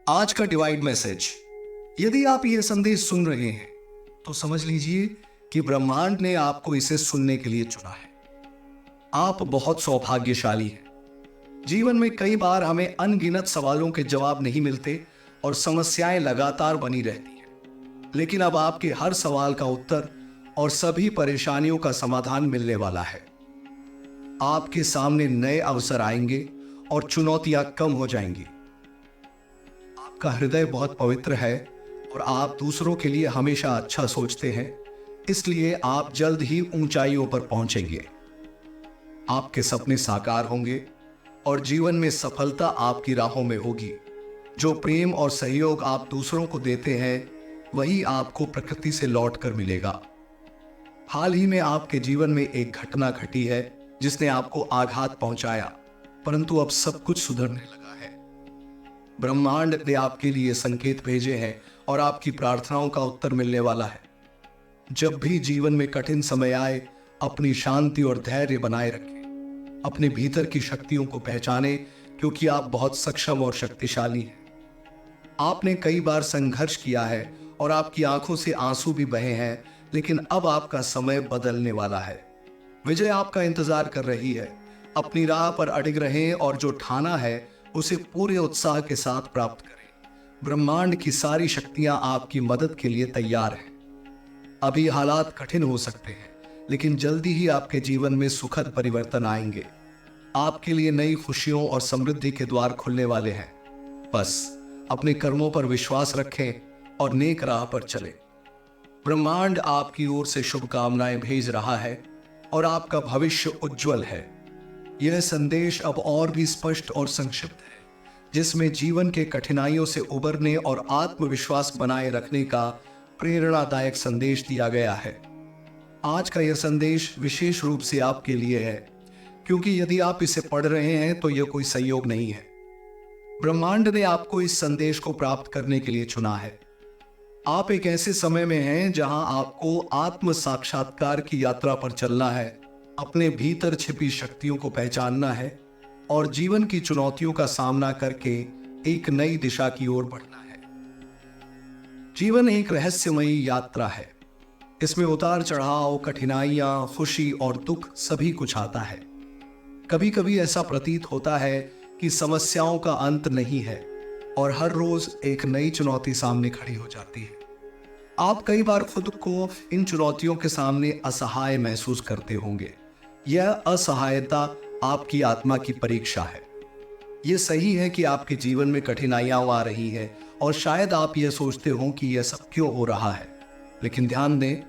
आज का divide message. यदि आप ये संदेश सुन रहे हैं तो समझ लीजिए कि ब्रह्मांड ने आपको इसे सुनने के लिए चुना है। आप बहुत सौभाग्यशाली हैं। जीवन में कई बार हमें अनगिनत सवालों के जवाब नहीं मिलते और समस्याएं लगातार बनी रहती हैं। लेकिन अब आपके हर सवाल का उत्तर और सभी परेशानियों का समाधान मिलने वाला है। आपके सामने नए अवसर आएंगे और चुनौतियां कम हो जाएंगी। आपका हृदय बहुत पवित्र है और आप दूसरों के लिए हमेशा अच्छा सोचते हैं, इसलिए आप जल्द ही ऊंचाइयों पर पहुंचेंगे। आपके सपने साकार होंगे और जीवन में सफलता आपकी राहों में होगी। जो प्रेम और सहयोग आप दूसरों को देते हैं वही आपको प्रकृति से लौट कर मिलेगा। हाल ही में आपके जीवन में एक घटना घटी है जिसने आपको आघात पहुंचाया, परंतु अब सब कुछ सुधरने लगा है। ब्रह्मांड ने आपके लिए संकेत भेजे हैं और आपकी प्रार्थनाओं का उत्तर मिलने वाला है। जब भी जीवन में कठिन समय आए, अपनी शांति और धैर्य बनाए रखें। अपने भीतर की शक्तियों को पहचाने, क्योंकि आप बहुत सक्षम और शक्तिशाली हैं। आपने कई बार संघर्ष किया है और आपकी आंखों से आंसू भी बहे हैं, लेकिन अब आपका समय बदलने वाला है। विजय आपका इंतजार कर रही है। अपनी राह पर अडिग रहें और जो ठाना है उसे पूरे उत्साह के साथ प्राप्त करें। ब्रह्मांड की सारी शक्तियां आपकी मदद के लिए तैयार हैं। अभी हालात कठिन हो सकते हैं, लेकिन जल्दी ही आपके जीवन में सुखद परिवर्तन आएंगे। आपके लिए नई खुशियों और समृद्धि के द्वार खुलने वाले हैं। बस अपने कर्मों पर विश्वास रखें और नेक राह पर चलें। ब्रह्मांड आपकी ओर से शुभकामनाएं भेज रहा है और आपका भविष्य उज्जवल है। यह संदेश अब और भी स्पष्ट और संक्षिप्त है, जिसमें जीवन के कठिनाइयों से उबरने और आत्मविश्वास बनाए रखने का प्रेरणादायक संदेश दिया गया है। आज का यह संदेश विशेष रूप से आपके लिए है, क्योंकि यदि आप इसे पढ़ रहे हैं तो यह कोई संयोग नहीं है। ब्रह्मांड ने आपको इस संदेश को प्राप्त करने के लिए चुना है। आप एक ऐसे समय में हैं जहां आपको आत्म साक्षात्कार की यात्रा पर चलना है, अपने भीतर छिपी शक्तियों को पहचानना है और जीवन की चुनौतियों का सामना करके एक नई दिशा की ओर बढ़ना है। जीवन एक रहस्यमयी यात्रा है। इसमें उतार चढ़ाव, कठिनाइयां, खुशी और दुख सभी कुछ आता है। कभी कभी ऐसा प्रतीत होता है कि समस्याओं का अंत नहीं है और हर रोज एक नई चुनौती सामने खड़ी हो जाती है। आप कई बार खुद को इन चुनौतियों के सामने असहाय महसूस करते होंगे। यह असहायता आपकी आत्मा की परीक्षा है। यह सही है कि आपके जीवन में कठिनाइयां आ रही है और शायद आप यह सोचते हो कि यह सब क्यों हो रहा है, लेकिन ध्यान दें,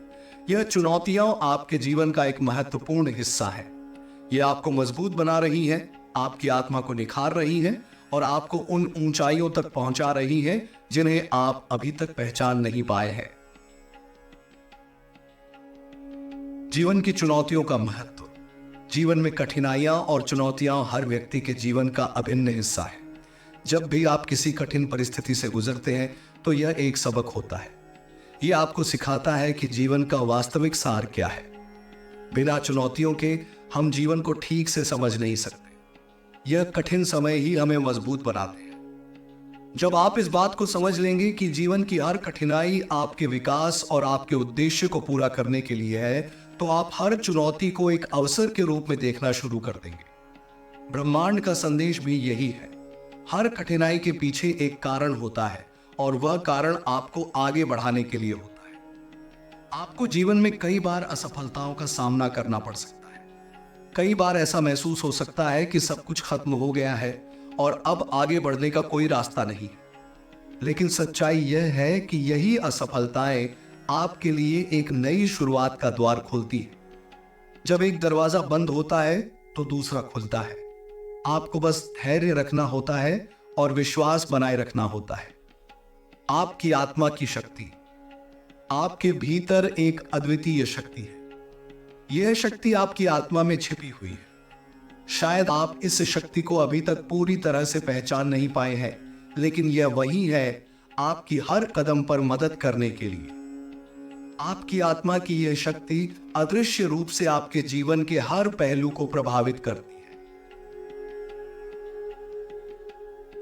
यह चुनौतियां आपके जीवन का एक महत्वपूर्ण हिस्सा है। यह आपको मजबूत बना रही है, आपकी आत्मा को निखार रही है और आपको उन ऊंचाइयों तक पहुंचा रही है जिन्हें आप अभी तक पहचान नहीं पाए हैं। जीवन की चुनौतियों का महत्व। जीवन में कठिनाइयां और चुनौतियां हर व्यक्ति के जीवन का अभिन्न हिस्सा है। जब भी आप किसी कठिन परिस्थिति से गुजरते हैं तो यह एक सबक होता है। यह आपको सिखाता है कि जीवन का वास्तविक सार क्या है। बिना चुनौतियों के हम जीवन को ठीक से समझ नहीं सकते। यह कठिन समय ही हमें मजबूत बनाते हैं। जब आप इस बात को समझ लेंगे कि जीवन की हर कठिनाई आपके विकास और आपके उद्देश्य को पूरा करने के लिए है, तो आप हर चुनौती को एक अवसर के रूप में देखना शुरू कर देंगे। ब्रह्मांड का संदेश भी यही है। हर कठिनाई के पीछे एक कारण होता है और वह कारण आपको आगे बढ़ाने के लिए होता है। आपको जीवन में कई बार असफलताओं का सामना करना पड़ सकता है। कई बार ऐसा महसूस हो सकता है कि सब कुछ खत्म हो गया है और अब आगे बढ़ने का कोई रास्ता नहीं है। लेकिन सच्चाई यह है कि यही असफलताएं आपके लिए एक नई शुरुआत का द्वार खोलती है। जब एक दरवाजा बंद होता है तो दूसरा खुलता है। आपको बस धैर्य रखना होता है और विश्वास बनाए रखना होता है। आपकी आत्मा की शक्ति। आपके भीतर एक अद्वितीय शक्ति है। यह शक्ति आपकी आत्मा में छिपी हुई है। शायद आप इस शक्ति को अभी तक पूरी तरह से पहचान नहीं पाए हैं, लेकिन यह वही है आपकी हर कदम पर मदद करने के लिए। आपकी आत्मा की यह शक्ति अदृश्य रूप से आपके जीवन के हर पहलू को प्रभावित करती है।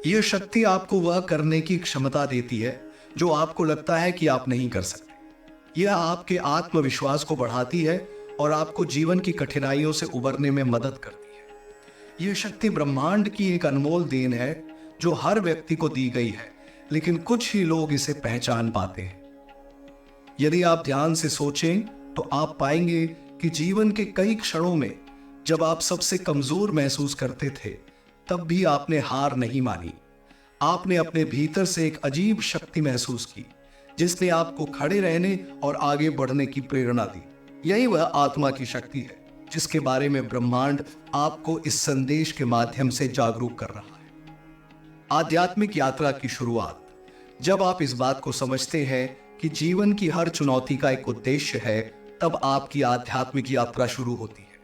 यह शक्ति आपको वह करने की क्षमता देती है जो आपको लगता है कि आप नहीं कर सकते। यह आपके आत्मविश्वास को बढ़ाती है और आपको जीवन की कठिनाइयों से उबरने में मदद करती है। यह शक्ति ब्रह्मांड की एक अनमोल देन है जो हर व्यक्ति को दी गई है, लेकिन कुछ ही लोग इसे पहचान पाते हैं। यदि आप ध्यान से सोचें तो आप पाएंगे कि जीवन के कई क्षणों में जब आप सबसे कमजोर महसूस करते थे, तब भी आपने हार नहीं मानी। आपने अपने भीतर से एक अजीब शक्ति महसूस की जिसने आपको खड़े रहने और आगे बढ़ने की प्रेरणा दी। यही वह आत्मा की शक्ति है जिसके बारे में ब्रह्मांड आपको इस संदेश के माध्यम से जागरूक कर रहा है। आध्यात्मिक यात्रा की शुरुआत। जब आप इस बात को समझते हैं कि जीवन की हर चुनौती का एक उद्देश्य है, तब आपकी आध्यात्मिक यात्रा शुरू होती है।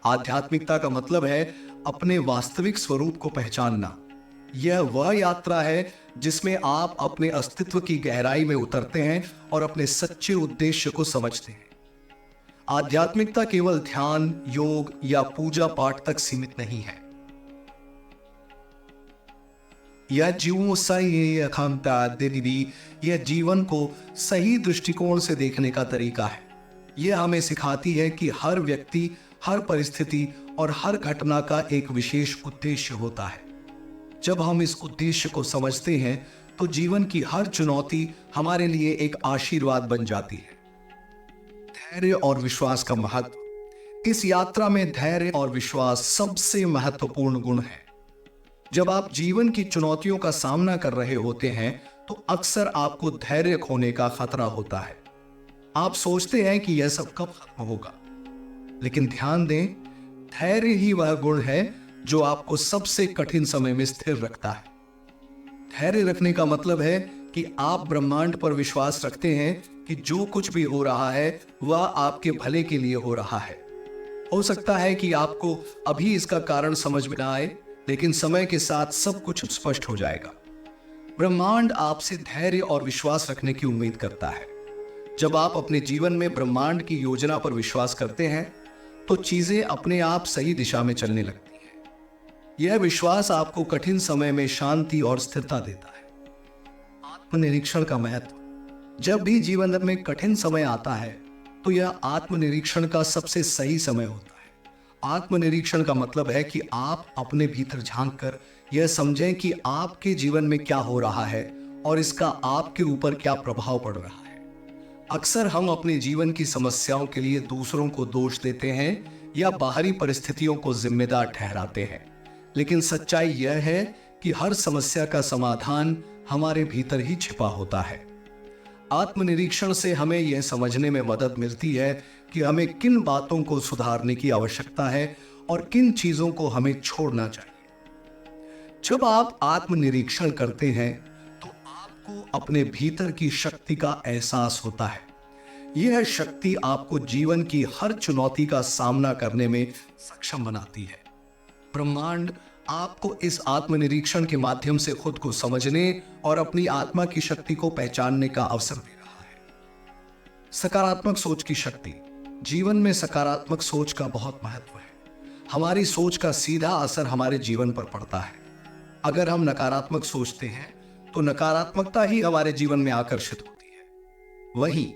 आध्यात्मिकता का मतलब है अपने वास्तविक स्वरूप को पहचानना। यह वह यात्रा है जिसमें आप अपने अस्तित्व की गहराई में उतरते हैं और अपने सच्चे उद्देश्य को समझते हैं। आध्यात्मिकता केवल ध्यान, योग या पूजा पाठ तक सीमित नहीं है। यह जीवन को सही दृष्टिकोण से देखने का तरीका है। यह हमें सिखाती है कि हर व्यक्ति, हर परिस्थिति और हर घटना का एक विशेष उद्देश्य होता है। जब हम इस उद्देश्य को समझते हैं तो जीवन की हर चुनौती हमारे लिए एक आशीर्वाद बन जाती है। धैर्य और विश्वास का महत्व। इस यात्रा में धैर्य और विश्वास सबसे महत्वपूर्ण गुण है। जब आप जीवन की चुनौतियों का सामना कर रहे होते हैं तो अक्सर आपको धैर्य खोने का खतरा होता है। आप सोचते हैं कि यह सब कब खत्म होगा, लेकिन ध्यान दें, धैर्य ही वह गुण है जो आपको सबसे कठिन समय में स्थिर रखता है। धैर्य रखने का मतलब है कि आप ब्रह्मांड पर विश्वास रखते हैं कि जो कुछ भी हो रहा है वह आपके भले के लिए हो रहा है। हो सकता है कि आपको अभी इसका कारण समझ में ना आए, लेकिन समय के साथ सब कुछ स्पष्ट हो जाएगा। ब्रह्मांड आपसे धैर्य और विश्वास रखने की उम्मीद करता है। जब आप अपने जीवन में ब्रह्मांड की योजना पर विश्वास करते हैं तो चीजें अपने आप सही दिशा में चलने लगती हैं। यह विश्वास आपको कठिन समय में शांति और स्थिरता देता है। आत्मनिरीक्षण का महत्व। जब भी जीवन में कठिन समय आता है तो यह आत्मनिरीक्षण का सबसे सही समय होता है। आत्मनिरीक्षण का मतलब है कि आप अपने भीतर झांककर यह समझें कि आपके जीवन में क्या हो रहा है और इसका आपके ऊपर क्या प्रभाव पड़ रहा है। अक्सर हम अपने जीवन की समस्याओं के लिए दूसरों को दोष देते हैं या बाहरी परिस्थितियों को जिम्मेदार ठहराते हैं, लेकिन सच्चाई यह है कि हर समस्या का समाधान हमारे भीतर ही छिपा होता है। आत्मनिरीक्षण से हमें यह समझने में मदद मिलती है कि हमें किन बातों को सुधारने की आवश्यकता है और किन चीजों को हमें छोड़ना चाहिए। जब आप आत्मनिरीक्षण करते हैं तो आपको अपने भीतर की शक्ति का एहसास होता है। यह शक्ति आपको जीवन की हर चुनौती का सामना करने में सक्षम बनाती है। ब्रह्मांड आपको इस आत्मनिरीक्षण के माध्यम से खुद को समझने और अपनी आत्मा की शक्ति को पहचानने का अवसर दे रहा है। सकारात्मक सोच की शक्ति। जीवन में सकारात्मक सोच का बहुत महत्व है। हमारी सोच का सीधा असर हमारे जीवन पर पड़ता है। अगर हम नकारात्मक सोचते हैं तो नकारात्मकता ही हमारे जीवन में आकर्षित होती है। वहीं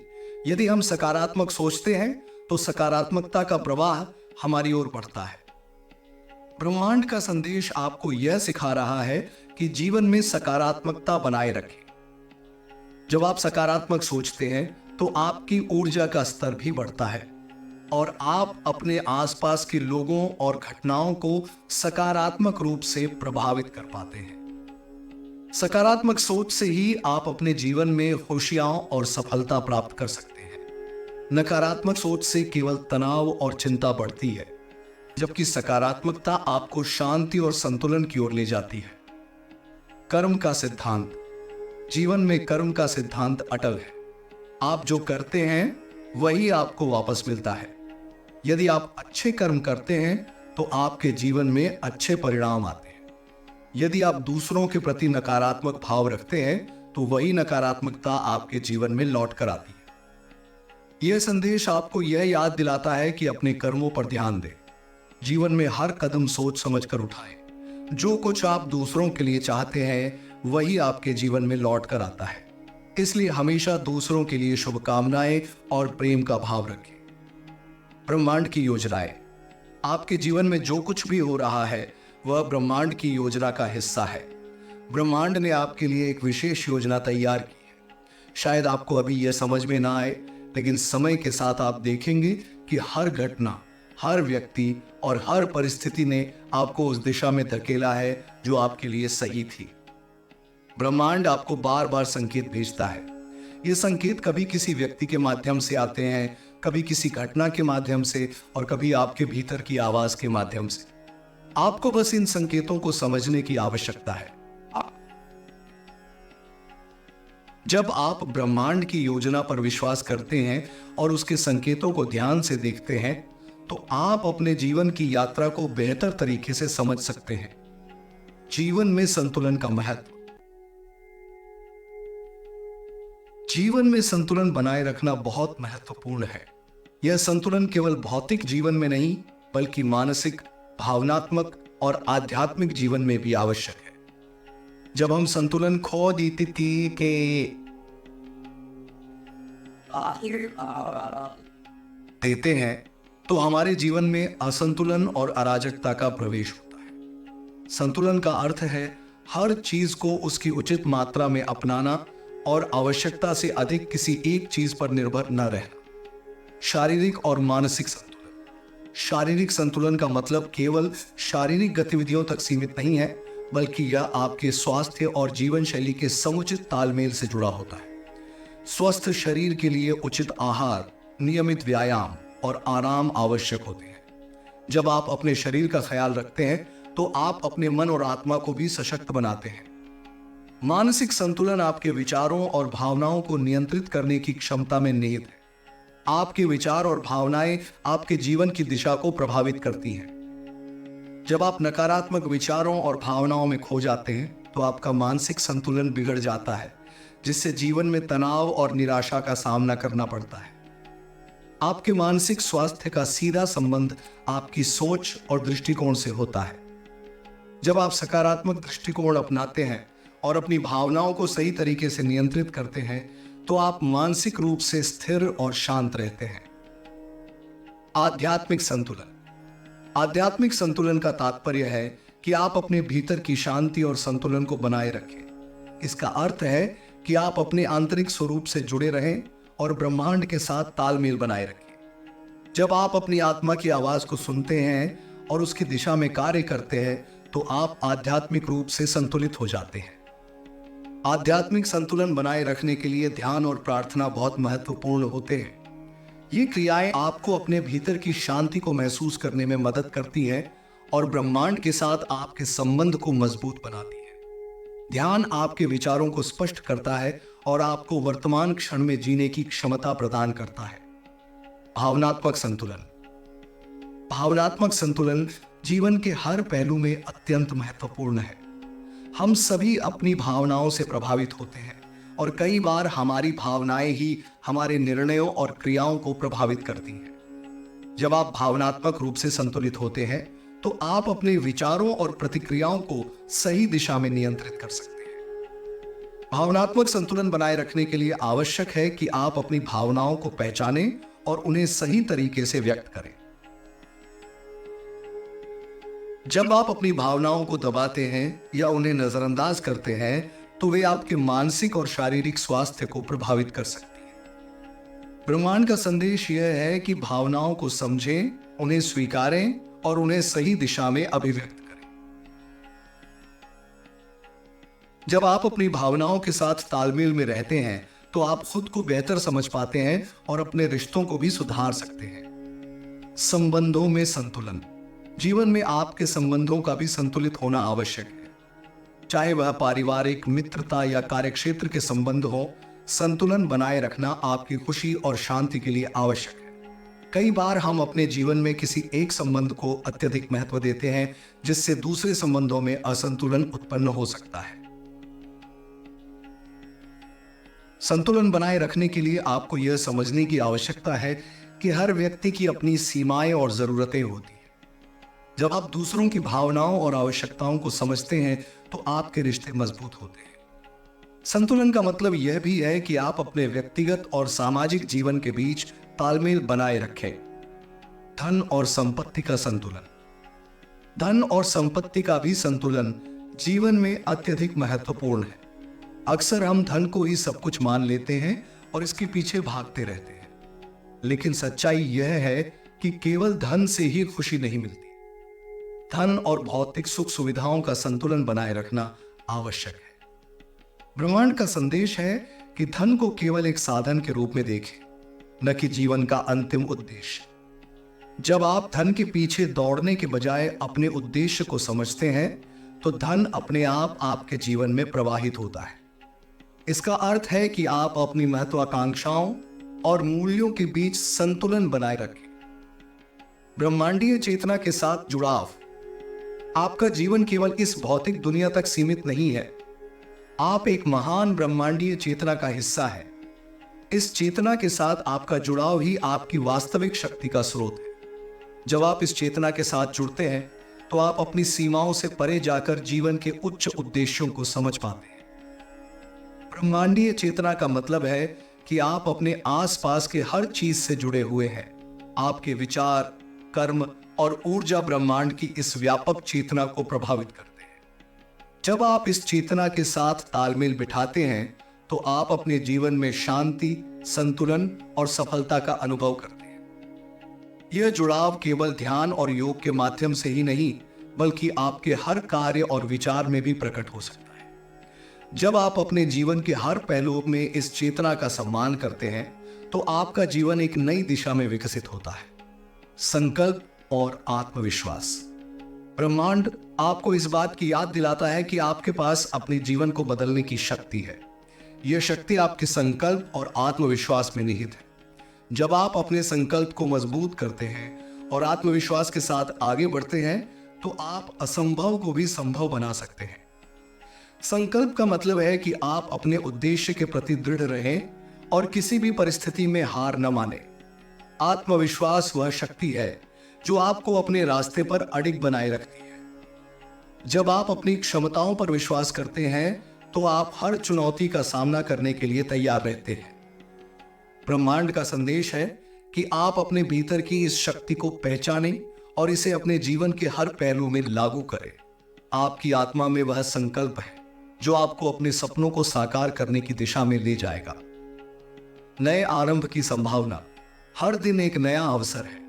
यदि हम सकारात्मक सोचते हैं तो सकारात्मकता का प्रवाह हमारी ओर बढ़ता है। ब्रह्मांड का संदेश आपको यह सिखा रहा है कि जीवन में सकारात्मकता बनाए रखें। जब आप सकारात्मक सोचते हैं तो आपकी ऊर्जा का स्तर भी बढ़ता है और आप अपने आसपास के लोगों और घटनाओं को सकारात्मक रूप से प्रभावित कर पाते हैं। सकारात्मक सोच से ही आप अपने जीवन में खुशियां और सफलता प्राप्त कर सकते हैं। नकारात्मक सोच से केवल तनाव और चिंता बढ़ती है, जबकि सकारात्मकता आपको शांति और संतुलन की ओर ले जाती है। कर्म का सिद्धांत। जीवन में कर्म का सिद्धांत अटल है। आप जो करते हैं वही आपको वापस मिलता है। यदि आप अच्छे कर्म करते हैं तो आपके जीवन में अच्छे परिणाम आते हैं। यदि आप दूसरों के प्रति नकारात्मक भाव रखते हैं तो वही नकारात्मकता आपके जीवन में लौट कर आती है। यह संदेश आपको यह याद दिलाता है कि अपने कर्मों पर ध्यान दें। जीवन में हर कदम सोच समझकर उठाएं, जो कुछ आप दूसरों के लिए चाहते हैं वही आपके जीवन में लौट कर आता है। इसलिए हमेशा दूसरों के लिए शुभकामनाएं और प्रेम का भाव रखें। ब्रह्मांड की योजनाएं। आपके जीवन में जो कुछ भी हो रहा है वह ब्रह्मांड की योजना का हिस्सा है। ब्रह्मांड ने आपके लिए एक विशेष योजना तैयार की है। शायद आपको अभी यह समझ में ना आए, लेकिन समय के साथ आप देखेंगे कि हर घटना, हर व्यक्ति और हर परिस्थिति ने आपको उस दिशा में धकेला है जो आपके लिए सही थी। ब्रह्मांड आपको बार बार संकेत भेजता है। ये संकेत कभी किसी व्यक्ति के माध्यम से आते हैं, कभी किसी घटना के माध्यम से और कभी आपके भीतर की आवाज के माध्यम से। आपको बस इन संकेतों को समझने की आवश्यकता है। जब आप ब्रह्मांड की योजना पर विश्वास करते हैं और उसके संकेतों को ध्यान से देखते हैं तो आप अपने जीवन की यात्रा को बेहतर तरीके से समझ सकते हैं। जीवन में संतुलन का महत्व। जीवन में संतुलन बनाए रखना बहुत महत्वपूर्ण है। यह संतुलन केवल भौतिक जीवन में नहीं बल्कि मानसिक, भावनात्मक और आध्यात्मिक जीवन में भी आवश्यक है। जब हम संतुलन खो देते हैं तो हमारे जीवन में असंतुलन और अराजकता का प्रवेश होता है। संतुलन का अर्थ है हर चीज को उसकी उचित मात्रा में अपनाना और आवश्यकता से अधिक किसी एक चीज पर निर्भर न रहना। शारीरिक और मानसिक संतुलन। शारीरिक संतुलन का मतलब केवल शारीरिक गतिविधियों तक सीमित नहीं है, बल्कि यह आपके स्वास्थ्य और जीवन शैली के समुचित तालमेल से जुड़ा होता है। स्वस्थ शरीर के लिए उचित आहार, नियमित व्यायाम और आराम आवश्यक होते हैं। जब आप अपने शरीर का ख्याल रखते हैं तो आप अपने मन और आत्मा को भी सशक्त बनाते हैं। मानसिक संतुलन आपके विचारों और भावनाओं को नियंत्रित करने की क्षमता में निहित है। आपके विचार और भावनाएं आपके जीवन की दिशा को प्रभावित करती हैं। जब आप नकारात्मक विचारों और भावनाओं में खो जाते हैं तो आपका मानसिक संतुलन बिगड़ जाता है, जिससे जीवन में तनाव और निराशा का सामना करना पड़ता है। आपके मानसिक स्वास्थ्य का सीधा संबंध आपकी सोच और दृष्टिकोण से होता है। जब आप सकारात्मक दृष्टिकोण अपनाते हैं और अपनी भावनाओं को सही तरीके से नियंत्रित करते हैं तो आप मानसिक रूप से स्थिर और शांत रहते हैं। आध्यात्मिक संतुलन। आध्यात्मिक संतुलन का तात्पर्य है कि आप अपने भीतर की शांति और संतुलन को बनाए रखें। इसका अर्थ है कि आप अपने आंतरिक स्वरूप से जुड़े रहें और ब्रह्मांड के साथ तालमेल बनाए रखें। जब आप अपनी आत्मा की आवाज को सुनते हैं और उसकी दिशा में कार्य करते हैं तो आप आध्यात्मिक रूप से संतुलित हो जाते हैं। आध्यात्मिक संतुलन बनाए रखने के लिए ध्यान और प्रार्थना बहुत महत्वपूर्ण होते हैं। ये क्रियाएं आपको अपने भीतर की शांति को महसूस करने में मदद करती हैं और ब्रह्मांड के साथ आपके संबंध को मजबूत बनाती है। ध्यान आपके विचारों को स्पष्ट करता है और आपको वर्तमान क्षण में जीने की क्षमता प्रदान करता है। भावनात्मक संतुलन। भावनात्मक संतुलन जीवन के हर पहलू में अत्यंत महत्वपूर्ण है। हम सभी अपनी भावनाओं से प्रभावित होते हैं और कई बार हमारी भावनाएं ही हमारे निर्णयों और क्रियाओं को प्रभावित करती हैं। जब आप भावनात्मक रूप से संतुलित होते हैं तो आप अपने विचारों और प्रतिक्रियाओं को सही दिशा में नियंत्रित कर सकते हैं। भावनात्मक संतुलन बनाए रखने के लिए आवश्यक है कि आप अपनी भावनाओं को पहचानें और उन्हें सही तरीके से व्यक्त करें। जब आप अपनी भावनाओं को दबाते हैं या उन्हें नजरअंदाज करते हैं तो वे आपके मानसिक और शारीरिक स्वास्थ्य को प्रभावित कर सकती हैं। ब्रह्मांड का संदेश यह है कि भावनाओं को समझें, उन्हें स्वीकारें और उन्हें सही दिशा में अभिव्यक्त करें। जब आप अपनी भावनाओं के साथ तालमेल में रहते हैं तो आप खुद को बेहतर समझ पाते हैं और अपने रिश्तों को भी सुधार सकते हैं। संबंधों में संतुलन। जीवन में आपके संबंधों का भी संतुलित होना आवश्यक है। चाहे वह पारिवारिक, मित्रता या कार्यक्षेत्र के संबंध हो, संतुलन बनाए रखना आपकी खुशी और शांति के लिए आवश्यक है। कई बार हम अपने जीवन में किसी एक संबंध को अत्यधिक महत्व देते हैं, जिससे दूसरे संबंधों में असंतुलन उत्पन्न हो सकता है। संतुलन बनाए रखने के लिए आपको यह समझने की आवश्यकता है कि हर व्यक्ति की अपनी सीमाएं और जरूरतें होती हैं। जब आप दूसरों की भावनाओं और आवश्यकताओं को समझते हैं तो आपके रिश्ते मजबूत होते हैं। संतुलन का मतलब यह भी है कि आप अपने व्यक्तिगत और सामाजिक जीवन के बीच तालमेल बनाए रखें। धन और संपत्ति का संतुलन। धन और संपत्ति का भी संतुलन जीवन में अत्यधिक महत्वपूर्ण है। अक्सर हम धन को ही सब कुछ मान लेते हैं और इसके पीछे भागते रहते हैं, लेकिन सच्चाई यह है कि केवल धन से ही खुशी नहीं मिलती। धन और भौतिक सुख सुविधाओं का संतुलन बनाए रखना आवश्यक है। ब्रह्मांड का संदेश है कि धन को केवल एक साधन के रूप में देखें, न कि जीवन का अंतिम उद्देश्य। जब आप धन के पीछे दौड़ने के बजाय अपने उद्देश्य को समझते हैं तो धन अपने आप आपके जीवन में प्रवाहित होता है। इसका अर्थ है कि आप अपनी महत्वाकांक्षाओं और मूल्यों के बीच संतुलन बनाए रखें। ब्रह्मांडीय चेतना के साथ जुड़ाव। आपका जीवन केवल इस भौतिक दुनिया तक सीमित नहीं है। आप एक महान ब्रह्मांडीय चेतना का हिस्सा है। इस चेतना के साथ आपका जुड़ाव ही आपकी वास्तविक शक्ति का स्रोत है। जब आप इस चेतना के साथ जुड़ते हैं तो आप अपनी सीमाओं से परे जाकर जीवन के उच्च उद्देश्यों को समझ पाते हैं। ब्रह्मांडीय चेतना का मतलब है कि आप अपने आसपास के हर चीज से जुड़े हुए हैं। आपके विचार, कर्म और ऊर्जा ब्रह्मांड की इस व्यापक चेतना को प्रभावित करते हैं। जब आप इस चेतना के साथ तालमेल बिठाते हैं तो आप अपने जीवन में शांति, संतुलन और सफलता का अनुभव करते हैं। यह जुड़ाव केवल ध्यान और योग के माध्यम से ही नहीं, बल्कि आपके हर कार्य और विचार में भी प्रकट हो सकता है। जब आप अपने जीवन के हर पहलू में इस चेतना का सम्मान करते हैं तो आपका जीवन एक नई दिशा में विकसित होता है। संकल्प और आत्मविश्वास। ब्रह्मांड आपको इस बात की याद दिलाता है कि आपके पास अपने जीवन को बदलने की शक्ति है। यह शक्ति आपके संकल्प और आत्मविश्वास में निहित है। जब आप अपने संकल्प को मजबूत करते हैं और आत्मविश्वास के साथ आगे बढ़ते हैं तो आप असंभव को भी संभव बना सकते हैं। संकल्प का मतलब है कि आप अपने उद्देश्य के प्रति दृढ़ रहें और किसी भी परिस्थिति में हार न माने। आत्मविश्वास वह शक्ति है जो आपको अपने रास्ते पर अडिग बनाए रखती है। जब आप अपनी क्षमताओं पर विश्वास करते हैं तो आप हर चुनौती का सामना करने के लिए तैयार रहते हैं। ब्रह्मांड का संदेश है कि आप अपने भीतर की इस शक्ति को पहचानें और इसे अपने जीवन के हर पहलू में लागू करें। आपकी आत्मा में वह संकल्प है जो आपको अपने सपनों को साकार करने की दिशा में ले जाएगा। नए आरंभ की संभावना। हर दिन एक नया अवसर है।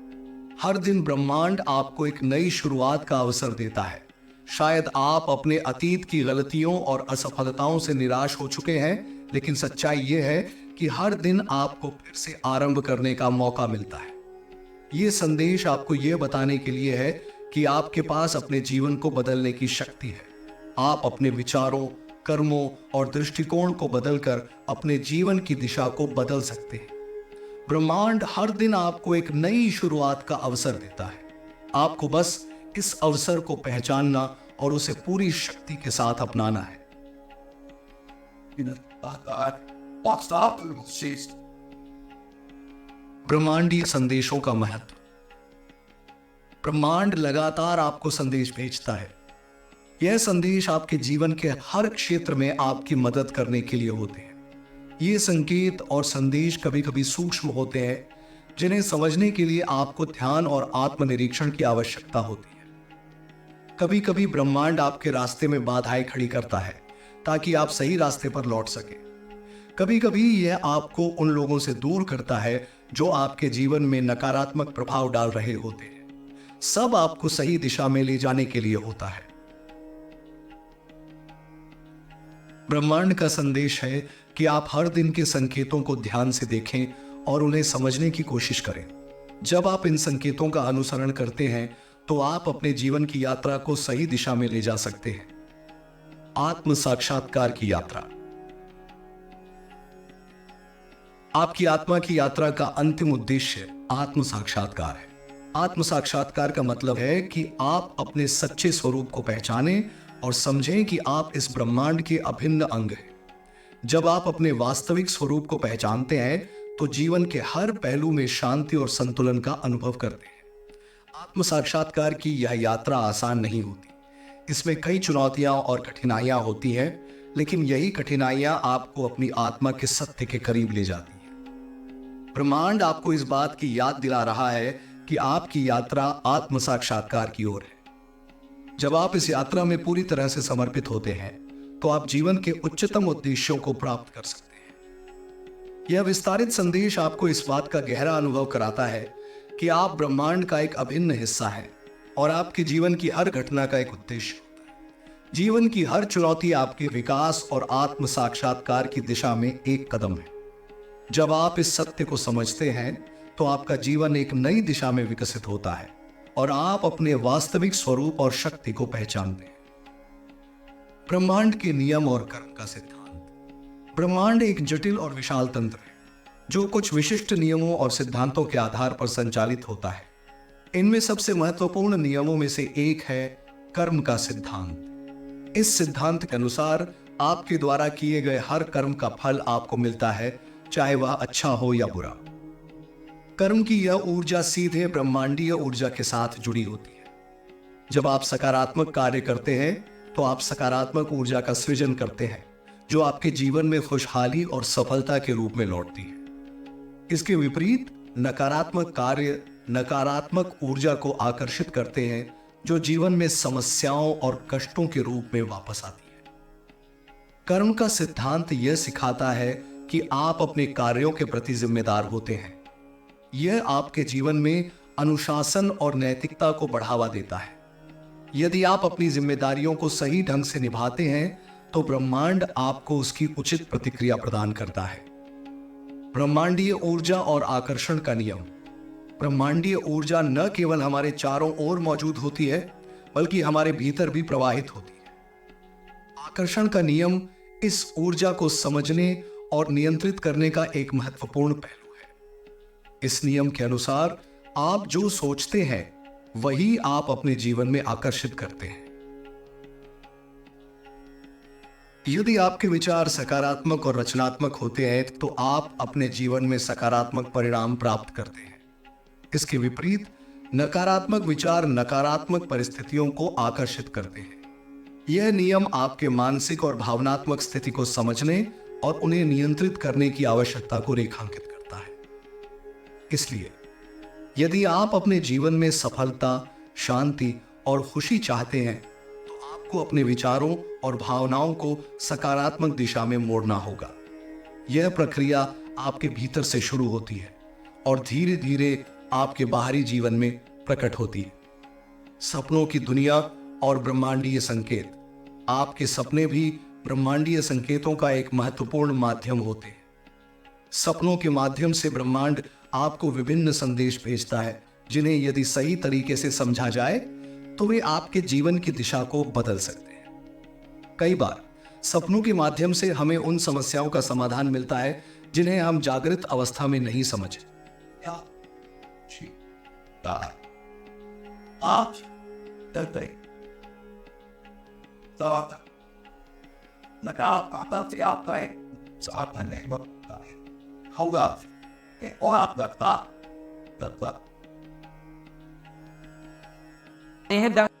हर दिन ब्रह्मांड आपको एक नई शुरुआत का अवसर देता है। शायद आप अपने अतीत की गलतियों और असफलताओं से निराश हो चुके हैं, लेकिन सच्चाई यह है कि हर दिन आपको फिर से आरंभ करने का मौका मिलता है। यह संदेश आपको यह बताने के लिए है कि आपके पास अपने जीवन को बदलने की शक्ति है। आप अपने विचारों, कर्मों और दृष्टिकोण को बदलकर अपने जीवन की दिशा को बदल सकते हैं। ब्रह्मांड हर दिन आपको एक नई शुरुआत का अवसर देता है। आपको बस इस अवसर को पहचानना और उसे पूरी शक्ति के साथ अपनाना है। ब्रह्मांडीय संदेशों का महत्व। ब्रह्मांड लगातार आपको संदेश भेजता है। यह संदेश आपके जीवन के हर क्षेत्र में आपकी मदद करने के लिए होते हैं। ये संकेत और संदेश कभी कभी सूक्ष्म होते हैं, जिन्हें समझने के लिए आपको ध्यान और आत्मनिरीक्षण की आवश्यकता होती है। कभी कभी ब्रह्मांड आपके रास्ते में बाधाएं खड़ी करता है ताकि आप सही रास्ते पर लौट सके। कभी कभी यह आपको उन लोगों से दूर करता है जो आपके जीवन में नकारात्मक प्रभाव डाल रहे होते हैं। सब आपको सही दिशा में ले जाने के लिए होता है। ब्रह्मांड का संदेश है कि आप हर दिन के संकेतों को ध्यान से देखें और उन्हें समझने की कोशिश करें। जब आप इन संकेतों का अनुसरण करते हैं तो आप अपने जीवन की यात्रा को सही दिशा में ले जा सकते हैं। आत्म साक्षात्कार की यात्रा। आपकी आत्मा की यात्रा का अंतिम उद्देश्य आत्म साक्षात्कार है। आत्म साक्षात्कार का मतलब है कि आप अपने सच्चे स्वरूप को पहचानें और समझें कि आप इस ब्रह्मांड के अभिन्न अंग हैं। जब आप अपने वास्तविक स्वरूप को पहचानते हैं तो जीवन के हर पहलू में शांति और संतुलन का अनुभव करते हैं। आत्म साक्षात्कार की यह यात्रा आसान नहीं होती। इसमें कई चुनौतियां और कठिनाइयां होती हैं, लेकिन यही कठिनाइयां आपको अपनी आत्मा के सत्य के करीब ले जाती हैं। ब्रह्मांड आपको इस बात की याद दिला रहा है कि आपकी यात्रा आत्म साक्षात्कार की ओर है। जब आप इस यात्रा में पूरी तरह से समर्पित होते हैं तो आप जीवन के उच्चतम उद्देश्यों को प्राप्त कर सकते हैं। यह विस्तारित संदेश आपको इस बात का गहरा अनुभव कराता है कि आप ब्रह्मांड का एक अभिन्न हिस्सा हैं और आपके जीवन की हर घटना का एक उद्देश्य होता है। जीवन की हर चुनौती आपके विकास और आत्म साक्षात्कार की दिशा में एक कदम है। जब आप इस सत्य को समझते हैं तो आपका जीवन एक नई दिशा में विकसित होता है और आप अपने वास्तविक स्वरूप और शक्ति को पहचानते हैं। ब्रह्मांड के नियम और कर्म का सिद्धांत। ब्रह्मांड एक जटिल और विशाल तंत्र है जो कुछ विशिष्ट नियमों और सिद्धांतों के आधार पर संचालित होता है। इनमें सबसे महत्वपूर्ण नियमों में से एक है कर्म का सिद्धांत। इस सिद्धांत के अनुसार आपके द्वारा किए गए हर कर्म का फल आपको मिलता है, चाहे वह अच्छा हो या बुरा। कर्म की यह ऊर्जा सीधे ब्रह्मांडीय ऊर्जा के साथ जुड़ी होती है। जब आप सकारात्मक कार्य करते हैं तो आप सकारात्मक ऊर्जा का सृजन करते हैं जो आपके जीवन में खुशहाली और सफलता के रूप में लौटती है। इसके विपरीत नकारात्मक कार्य नकारात्मक ऊर्जा को आकर्षित करते हैं जो जीवन में समस्याओं और कष्टों के रूप में वापस आती है। कर्म का सिद्धांत यह सिखाता है कि आप अपने कार्यों के प्रति जिम्मेदार होते हैं। यह आपके जीवन में अनुशासन और नैतिकता को बढ़ावा देता है। यदि आप अपनी जिम्मेदारियों को सही ढंग से निभाते हैं तो ब्रह्मांड आपको उसकी उचित प्रतिक्रिया प्रदान करता है। ब्रह्मांडीय ऊर्जा और आकर्षण का नियम। ब्रह्मांडीय ऊर्जा न केवल हमारे चारों ओर मौजूद होती है बल्कि हमारे भीतर भी प्रवाहित होती है। आकर्षण का नियम इस ऊर्जा को समझने और नियंत्रित करने का एक महत्वपूर्ण पहलू है। इस नियम के अनुसार आप जो सोचते हैं वही आप अपने जीवन में आकर्षित करते हैं। यदि आपके विचार सकारात्मक और रचनात्मक होते हैं तो आप अपने जीवन में सकारात्मक परिणाम प्राप्त करते हैं। इसके विपरीत नकारात्मक विचार नकारात्मक परिस्थितियों को आकर्षित करते हैं। यह नियम आपके मानसिक और भावनात्मक स्थिति को समझने और उन्हें नियंत्रित करने की आवश्यकता को रेखांकित करता है। इसलिए यदि आप अपने जीवन में सफलता, शांति और खुशी चाहते हैं तो आपको अपने विचारों और भावनाओं को सकारात्मक दिशा में मोड़ना होगा। यह प्रक्रिया आपके भीतर से शुरू होती है और धीरे धीरे आपके बाहरी जीवन में प्रकट होती है। सपनों की दुनिया और ब्रह्मांडीय संकेत। आपके सपने भी ब्रह्मांडीय संकेतों का एक महत्वपूर्ण माध्यम होते हैं। सपनों के माध्यम से ब्रह्मांड आपको विभिन्न संदेश भेजता है जिन्हें यदि सही तरीके से समझा जाए तो वे आपके जीवन की दिशा को बदल सकते हैं। कई बार सपनों के माध्यम से हमें उन समस्याओं का समाधान मिलता है जिन्हें हम जागृत अवस्था में नहीं समझे। They have done